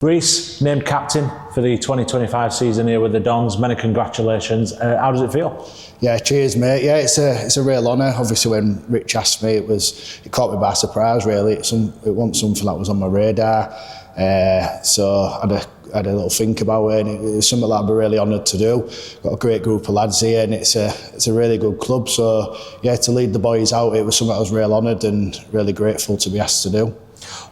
Reece, named captain for the 2025 season here with the Dons. Many congratulations. How does it feel? Yeah, cheers, mate. Yeah, it's a real honour. Obviously, when Rich asked me, it caught me by surprise. Really, it wasn't something that was on my radar. So I had a little think about it, and it was something that I'd be really honoured to do. Got a great group of lads here, and it's a really good club. So yeah, to lead the boys out, it was something I was real honoured and really grateful to be asked to do.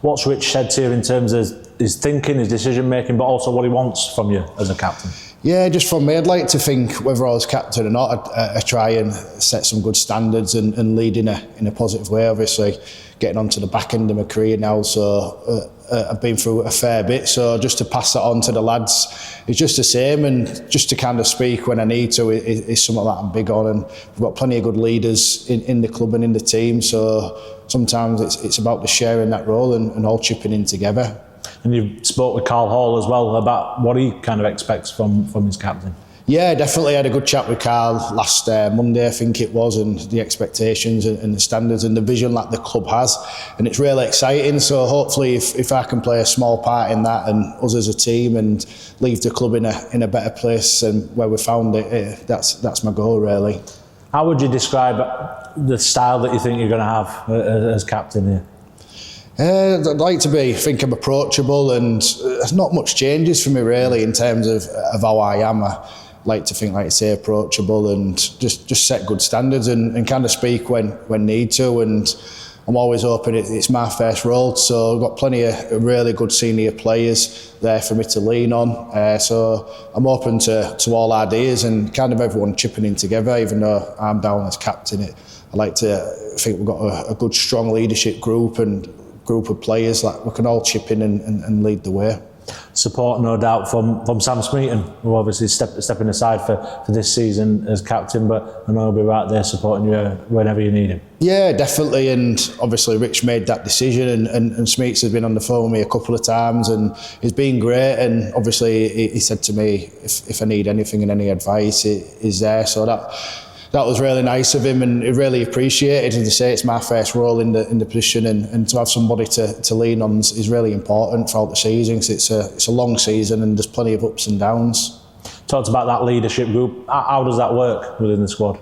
What's Rich said to you in terms of his thinking, his decision making, but also what he wants from you as a captain? Yeah, just from me, I'd like to think whether I was captain or not, I try and set some good standards and lead in a positive way. Obviously, getting onto the back end of my career now, so I've been through a fair bit. So just to pass that on to the lads, it's just the same, and just to kind of speak when I need to is something that I'm big on. And we've got plenty of good leaders in the club and in the team. So sometimes it's about the sharing that role and all chipping in together. And you spoke with Carl Hall as well about what he kind of expects from his captain. Yeah, definitely. I had a good chat with Carl last Monday, I think it was, and the expectations and the standards and the vision that the club has. And it's really exciting. So hopefully if I can play a small part in that and us as a team and leave the club in a better place than where we found it, that's my goal, really. How would you describe the style that you think you're going to have as captain here? I'd like to think I'm approachable, and there's not much changes for me really in terms of how I am. I like to think, like I say, approachable and just set good standards and kind of speak when need to. And I'm always hoping it's my first role, so I've got plenty of really good senior players there for me to lean on. So I'm open to all ideas and kind of everyone chipping in together, even though I'm down as captain. I like to think we've got a good, strong leadership group of players that we can all chip in and lead the way. Support, no doubt, from Sam Smeaton, who obviously stepping aside for this season as captain, but I know he'll be right there supporting you whenever you need him. Yeah, definitely, and obviously Rich made that decision, and Smeets has been on the phone with me a couple of times, and he's been great. And obviously he said to me, if I need anything and any advice, he's there. So that was really nice of him, and really appreciated. As I say, it's my first role in the position, and to have somebody to lean on is really important throughout the season, because it's a long season and there's plenty of ups and downs. Talked about that leadership group. How does that work within the squad?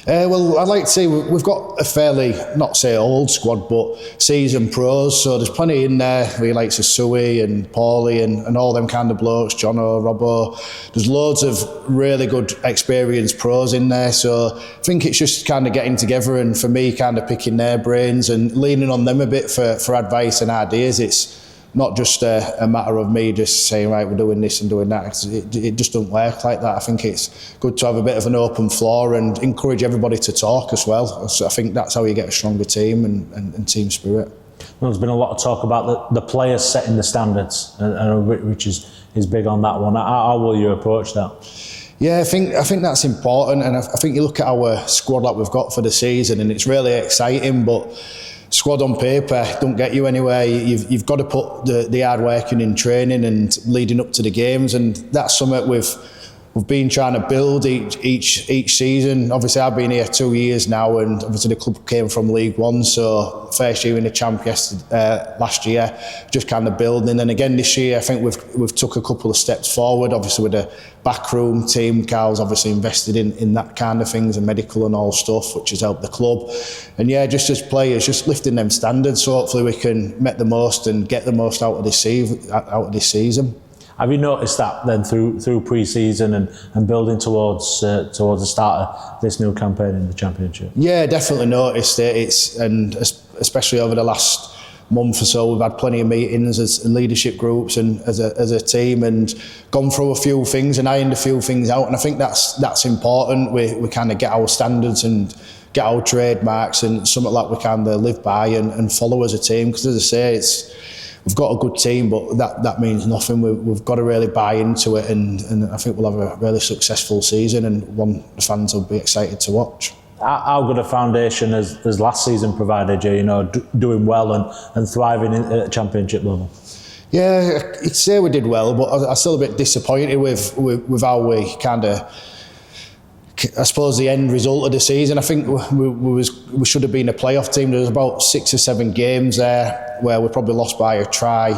Well, I'd like to say we've got a fairly, not say old squad, but seasoned pros. So there's plenty in there. We like Suey and Paulie and all them kind of blokes, Jono, Robbo. There's loads of really good experienced pros in there. So I think it's just kind of getting together, and for me, kind of picking their brains and leaning on them a bit for advice and ideas. It's not just a matter of me just saying, right, we're doing this and doing that. It just doesn't work like that. I think it's good to have a bit of an open floor and encourage everybody to talk as well. So I think that's how you get a stronger team and team spirit. Well, there's been a lot of talk about the players setting the standards, and Rich is big on that one. How will you approach that? Yeah, I think that's important, and I think you look at our squad that we've got for the season, and it's really exciting, but squad on paper don't get you anywhere. You've got to put the hard work in training and leading up to the games, and that's something we've been trying to build each season. Obviously, I've been here 2 years now, and obviously the club came from League One, so first year in the champ last year, just kind of building. And again this year, I think we've took a couple of steps forward. Obviously with the backroom team, Carl's obviously invested in that kind of things and medical and all stuff, which has helped the club. And yeah, just as players, just lifting them standards, so hopefully we can make the most and get the most out of this season. Have you noticed that then through pre-season and building towards the start of this new campaign in the Championship? Yeah, definitely noticed it. And especially over the last month or so, we've had plenty of meetings as leadership groups and as a team, and gone through a few things and ironed a few things out. And I think that's important. We kind of get our standards and get our trademarks and something like we kind of live by and follow as a team. Because as I say, we've got a good team, but that means nothing. We've got to really buy into it, and I think we'll have a really successful season, and one the fans will be excited to watch. How good a foundation has last season provided you, doing well and thriving at Championship level? Yeah, I'd say we did well, but I'm still a bit disappointed with how we kind of, I suppose, the end result of the season. I think we should have been a playoff team. There was about 6 or 7 games there where we probably lost by a try,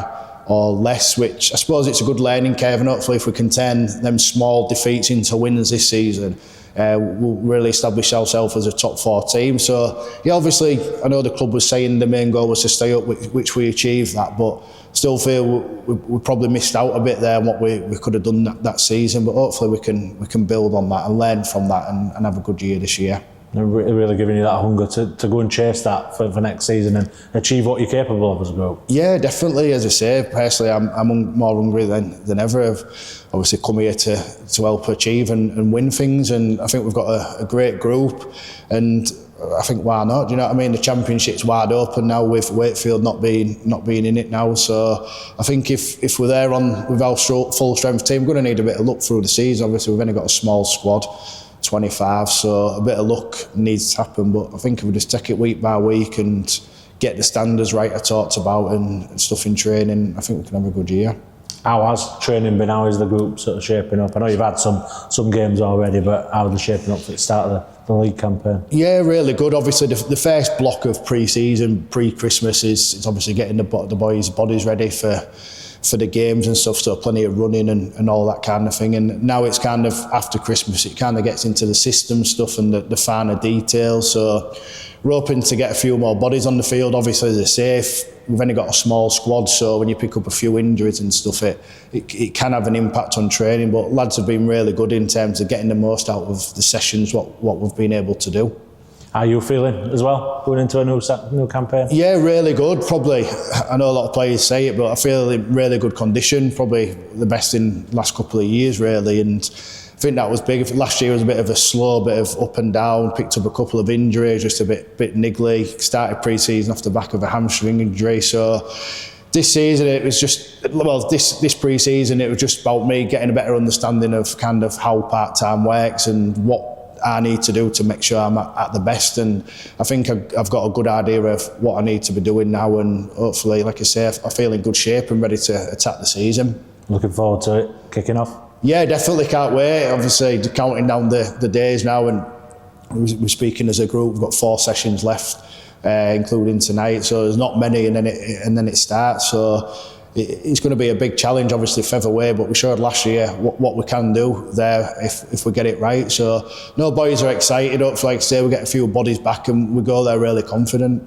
or less, which I suppose it's a good learning curve, and hopefully if we can turn them small defeats into wins this season, we'll really establish ourselves as a top 4 team. So yeah, obviously I know the club was saying the main goal was to stay up, which we achieved that, but still feel we probably missed out a bit there on what we could have done that season. But hopefully we can build on that and learn from that and have a good year this year. And really giving you that hunger to go and chase that for next season and achieve what you're capable of as a group. Yeah, definitely. As I say, personally, I'm more hungry than ever. I've obviously come here to help achieve and win things, and I think we've got a great group, and I think why not? Do you know what I mean? The Championship's wide open now with Wakefield not being in it now. So I think if we're there with our full strength team, we're going to need a bit of luck through the season. Obviously, we've only got a small squad, 25, so a bit of luck needs to happen. But I think if we just take it week by week and get the standards right I talked about and stuff in training, I think we can have a good year. How has training been? How is the group sort of shaping up? I know you've had some games already, but how are they shaping up for the start of the league campaign? Yeah, really good. Obviously, the first block of pre-season, pre-Christmas is obviously getting the boys' bodies ready for the games and stuff, so plenty of running and all that kind of thing. And now it's kind of after Christmas, it kind of gets into the system stuff and the finer details. So we're hoping to get a few more bodies on the field. Obviously, as I say, we've only got a small squad, so when you pick up a few injuries and stuff, it can have an impact on training. But lads have been really good in terms of getting the most out of the sessions, what we've been able to do. How are you feeling as well, going into a new campaign? Yeah, really good. Probably, I know a lot of players say it, but I feel in really good condition. Probably the best in the last couple of years, really. And I think that was big. Last year was a bit of a slow, bit of up and down. Picked up a couple of injuries, just a bit niggly. Started pre-season off the back of a hamstring injury. So this season it was just, well, this pre-season it was just about me getting a better understanding of kind of how part-time works and what I need to do to make sure I'm at the best, and I think I've got a good idea of what I need to be doing now, and hopefully, like I say, I feel in good shape and ready to attack the season. Looking forward to it kicking off? Yeah, definitely can't wait. Obviously counting down the days now, and we're speaking as a group. We've got 4 sessions left, including tonight, so there's not many, and then it starts. So it's going to be a big challenge, obviously, featherweight, but we showed last year what we can do there if we get it right. So, no, boys are excited. Hopefully, like I say, we get a few bodies back and we go there really confident.